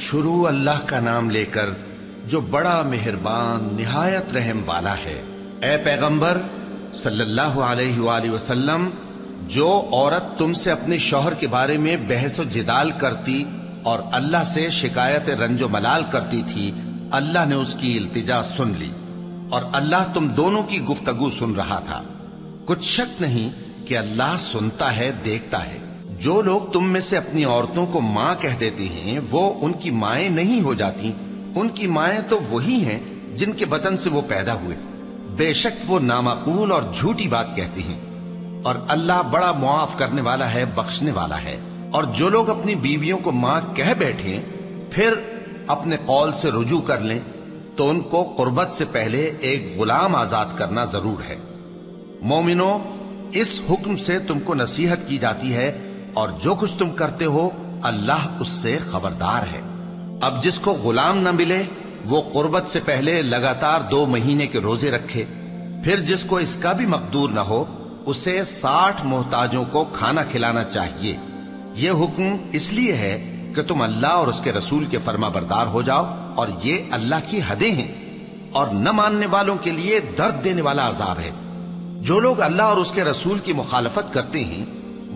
شروع اللہ کا نام لے کر جو بڑا مہربان نہایت رحم والا ہے۔ اے پیغمبر صلی اللہ علیہ وآلہ وسلم، جو عورت تم سے اپنے شوہر کے بارے میں بحث و جدال کرتی اور اللہ سے شکایت رنج و ملال کرتی تھی، اللہ نے اس کی التجا سن لی اور اللہ تم دونوں کی گفتگو سن رہا تھا۔ کچھ شک نہیں کہ اللہ سنتا ہے، دیکھتا ہے۔ جو لوگ تم میں سے اپنی عورتوں کو ماں کہہ دیتے ہیں وہ ان کی مائیں نہیں ہو جاتی، ان کی مائیں تو وہی ہیں جن کے بطن سے وہ پیدا ہوئے۔ بے شک وہ نامعقول اور جھوٹی بات کہتی ہیں، اور اللہ بڑا معاف کرنے والا ہے، بخشنے والا ہے۔ اور جو لوگ اپنی بیویوں کو ماں کہہ بیٹھیں پھر اپنے قول سے رجوع کر لیں تو ان کو قربت سے پہلے ایک غلام آزاد کرنا ضرور ہے۔ مومنو، اس حکم سے تم کو نصیحت کی جاتی ہے اور جو کچھ تم کرتے ہو اللہ اس سے خبردار ہے۔ اب جس کو غلام نہ ملے وہ قربت سے پہلے لگاتار 2 مہینے کے روزے رکھے، پھر جس کو اس کا بھی مقدور نہ ہو اسے 60 محتاجوں کو کھانا کھلانا چاہیے۔ یہ حکم اس لیے ہے کہ تم اللہ اور اس کے رسول کے فرما بردار ہو جاؤ، اور یہ اللہ کی حدیں ہیں، اور نہ ماننے والوں کے لیے درد دینے والا عذاب ہے۔ جو لوگ اللہ اور اس کے رسول کی مخالفت کرتے ہیں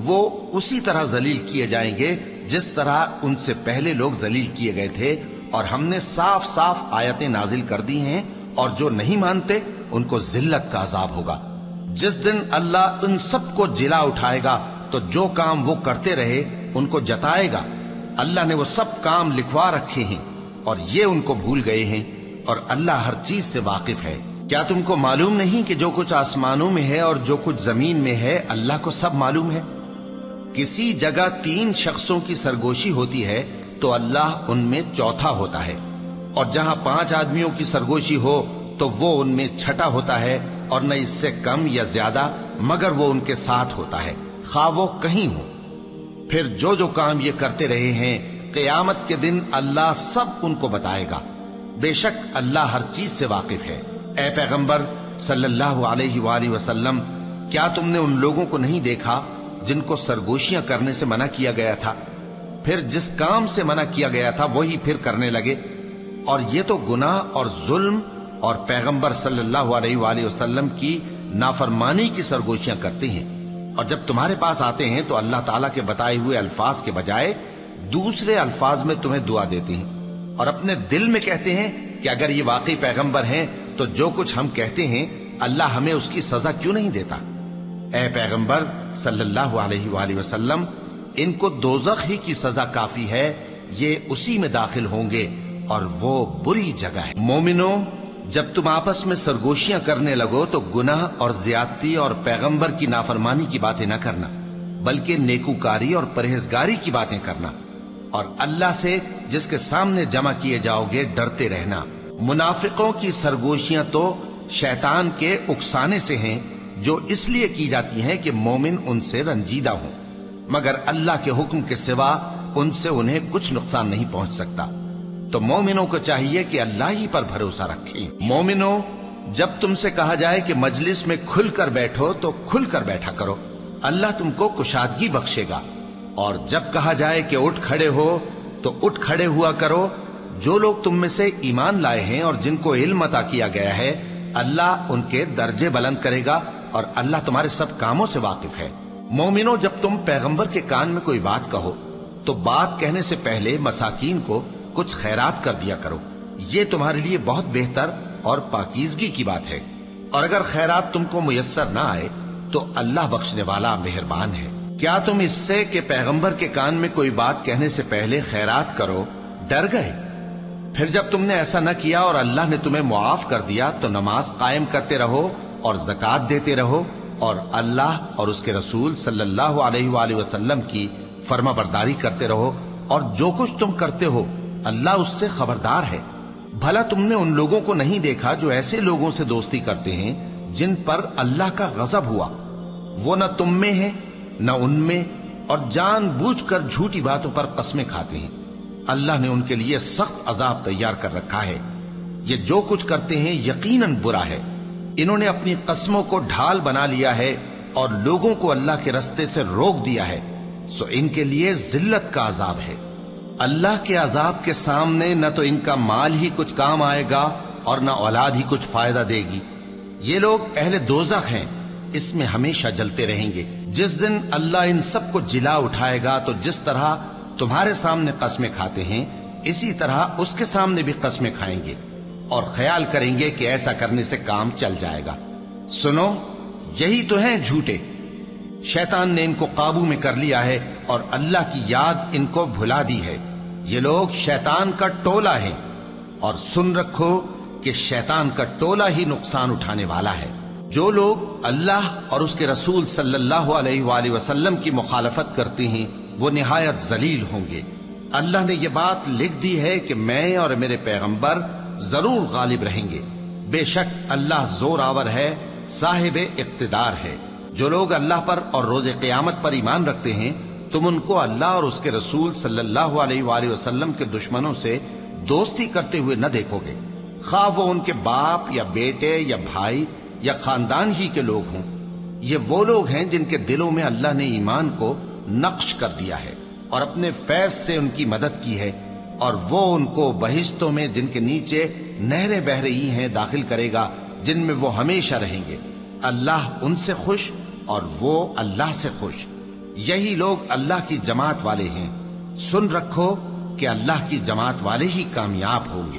وہ اسی طرح ذلیل کیے جائیں گے جس طرح ان سے پہلے لوگ ذلیل کیے گئے تھے، اور ہم نے صاف صاف آیتیں نازل کر دی ہیں، اور جو نہیں مانتے ان کو ذلت کا عذاب ہوگا۔ جس دن اللہ ان سب کو جلا اٹھائے گا تو جو کام وہ کرتے رہے ان کو جتائے گا۔ اللہ نے وہ سب کام لکھوا رکھے ہیں اور یہ ان کو بھول گئے ہیں، اور اللہ ہر چیز سے واقف ہے۔ کیا تم کو معلوم نہیں کہ جو کچھ آسمانوں میں ہے اور جو کچھ زمین میں ہے اللہ کو سب معلوم ہے؟ کسی جگہ 3 شخصوں کی سرگوشی ہوتی ہے تو اللہ ان میں چوتھا ہوتا ہے، اور جہاں 5 آدمیوں کی سرگوشی ہو تو وہ ان میں چھٹا ہوتا ہے، اور نہ اس سے کم یا زیادہ مگر وہ ان کے ساتھ ہوتا ہے، خواہ وہ کہیں ہو۔ پھر جو جو کام یہ کرتے رہے ہیں قیامت کے دن اللہ سب ان کو بتائے گا۔ بے شک اللہ ہر چیز سے واقف ہے۔ اے پیغمبر صلی اللہ علیہ وآلہ وسلم، کیا تم نے ان لوگوں کو نہیں دیکھا جن کو سرگوشیاں کرنے سے منع کیا گیا تھا، پھر جس کام سے منع کیا گیا تھا وہی پھر کرنے لگے؟ اور یہ تو گناہ اور ظلم اور پیغمبر صلی اللہ علیہ وآلہ وسلم کی نافرمانی کی سرگوشیاں کرتے ہیں، اور جب تمہارے پاس آتے ہیں تو اللہ تعالیٰ کے بتائے ہوئے الفاظ کے بجائے دوسرے الفاظ میں تمہیں دعا دیتے ہیں، اور اپنے دل میں کہتے ہیں کہ اگر یہ واقعی پیغمبر ہیں تو جو کچھ ہم کہتے ہیں اللہ ہمیں اس کی سزا کیوں نہیں دیتا؟ اے پیغمبر صلی اللہ علیہ وآلہ وسلم، ان کو دوزخ ہی کی سزا کافی ہے، یہ اسی میں داخل ہوں گے اور وہ بری جگہ ہے۔ مومنو، جب تم آپس میں سرگوشیاں کرنے لگو تو گناہ اور زیادتی اور پیغمبر کی نافرمانی کی باتیں نہ کرنا، بلکہ نیکوکاری اور پرہیزگاری کی باتیں کرنا، اور اللہ سے جس کے سامنے جمع کیے جاؤ گے ڈرتے رہنا۔ منافقوں کی سرگوشیاں تو شیطان کے اکسانے سے ہیں، جو اس لیے کی جاتی ہیں کہ مومن ان سے رنجیدہ ہوں، مگر اللہ کے حکم کے سوا ان سے انہیں کچھ نقصان نہیں پہنچ سکتا۔ تو مومنوں کو چاہیے کہ اللہ ہی پر بھروسہ رکھیں۔ مومنوں، جب تم سے کہا جائے کہ مجلس میں کھل کر بیٹھو تو کھل کر بیٹھا کرو، اللہ تم کو کشادگی بخشے گا، اور جب کہا جائے کہ اٹھ کھڑے ہو تو اٹھ کھڑے ہوا کرو۔ جو لوگ تم میں سے ایمان لائے ہیں اور جن کو علم عطا کیا گیا ہے اللہ ان کے درجے بلند کرے گا، اور اللہ تمہارے سب کاموں سے واقف ہے۔ مومنو، جب تم پیغمبر کے کان میں کوئی بات کہو تو بات کہنے سے پہلے مساکین کو کچھ خیرات کر دیا کرو، یہ تمہارے لیے بہت بہتر اور پاکیزگی کی بات ہے، اور اگر خیرات تم کو میسر نہ آئے تو اللہ بخشنے والا مہربان ہے۔ کیا تم اس سے کہ پیغمبر کے کان میں کوئی بات کہنے سے پہلے خیرات کرو ڈر گئے؟ پھر جب تم نے ایسا نہ کیا اور اللہ نے تمہیں معاف کر دیا تو نماز قائم کرتے رہو اور زکوٰۃ دیتے رہو، اور اللہ اور اس کے رسول صلی اللہ علیہ وآلہ وسلم کی فرما برداری کرتے رہو، اور جو کچھ تم کرتے ہو اللہ اس سے خبردار ہے۔ بھلا تم نے ان لوگوں کو نہیں دیکھا جو ایسے لوگوں سے دوستی کرتے ہیں جن پر اللہ کا غضب ہوا؟ وہ نہ تم میں ہے نہ ان میں، اور جان بوجھ کر جھوٹی باتوں پر قسمیں کھاتے ہیں۔ اللہ نے ان کے لیے سخت عذاب تیار کر رکھا ہے۔ یہ جو کچھ کرتے ہیں یقیناً برا ہے۔ انہوں نے اپنی قسموں کو ڈھال بنا لیا ہے اور لوگوں کو اللہ کے رستے سے روک دیا ہے، سو ان کے لیے ذلت کا عذاب ہے۔ اللہ کے عذاب کے سامنے نہ تو ان کا مال ہی کچھ کام آئے گا اور نہ اولاد ہی کچھ فائدہ دے گی۔ یہ لوگ اہل دوزخ ہیں، اس میں ہمیشہ جلتے رہیں گے۔ جس دن اللہ ان سب کو جلا اٹھائے گا تو جس طرح تمہارے سامنے قسمیں کھاتے ہیں اسی طرح اس کے سامنے بھی قسمیں کھائیں گے اور خیال کریں گے کہ ایسا کرنے سے کام چل جائے گا۔ سنو، یہی تو ہیں جھوٹے۔ شیطان نے ان کو قابو میں کر لیا ہے اور اللہ کی یاد ان کو بھلا دی ہے۔ یہ لوگ شیطان کا ٹولہ ہیں، اور سن رکھو کہ شیطان کا ٹولہ ہی نقصان اٹھانے والا ہے۔ جو لوگ اللہ اور اس کے رسول صلی اللہ علیہ وآلہ وسلم کی مخالفت کرتے ہیں وہ نہایت ذلیل ہوں گے۔ اللہ نے یہ بات لکھ دی ہے کہ میں اور میرے پیغمبر ضرور غالب رہیں گے۔ بے شک اللہ زور آور ہے، صاحب اقتدار ہے۔ جو لوگ اللہ پر اور روز قیامت پر ایمان رکھتے ہیں تم ان کو اللہ اور اس کے رسول صلی اللہ علیہ وآلہ وسلم کے دشمنوں سے دوستی کرتے ہوئے نہ دیکھو گے، خواہ وہ ان کے باپ یا بیٹے یا بھائی یا خاندان ہی کے لوگ ہوں۔ یہ وہ لوگ ہیں جن کے دلوں میں اللہ نے ایمان کو نقش کر دیا ہے اور اپنے فیض سے ان کی مدد کی ہے، اور وہ ان کو بہشتوں میں جن کے نیچے نہریں بہ رہی ہیں داخل کرے گا، جن میں وہ ہمیشہ رہیں گے۔ اللہ ان سے خوش اور وہ اللہ سے خوش۔ یہی لوگ اللہ کی جماعت والے ہیں۔ سن رکھو کہ اللہ کی جماعت والے ہی کامیاب ہوں گے۔